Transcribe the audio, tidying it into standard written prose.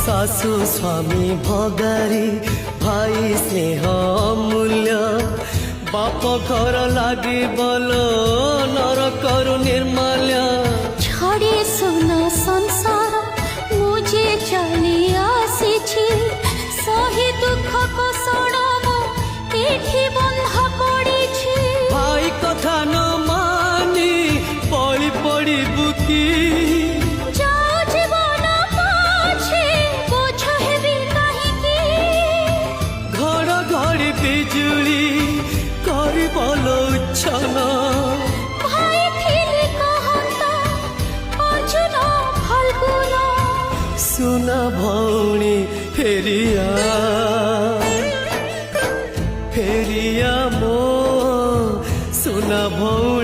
শাশু স্বামী ভগারি ভাই স্নেহ অমূল্য বাপ ঘর লাগি বল নরকরু ନିର୍ମାଲ୍ୟ ଛାଡ଼ି ସୁନା ସଂସାର ମୁଁ ଯେ ଚାଲି ଆସିଛି ସହି ଦୁଃଖ କୋଷଣ ମୁଁ ଏଠି ବନ୍ଧା ପଡ଼ିଛି। ଭାଇ କଥା ନ ମାନି ପଳି ପଡ଼ିବୁ କି ଯାଉ ଜୀବନ ପଛେ ବୋଝ ହେବି କାହିଁକି ଘଡ଼ଘଡ଼ି ବିଜୁଳି କରିବ ଲୋଚନ ଭାଇ ଥିଲେ କହନ୍ତା ଅର୍ଜୁନ ଫଲ୍ଗୁନ ସୁନା ଭଉଣୀ ଫେରିଆ ଫେରିଆ ମୋ ସୁନା ଭଉଣୀ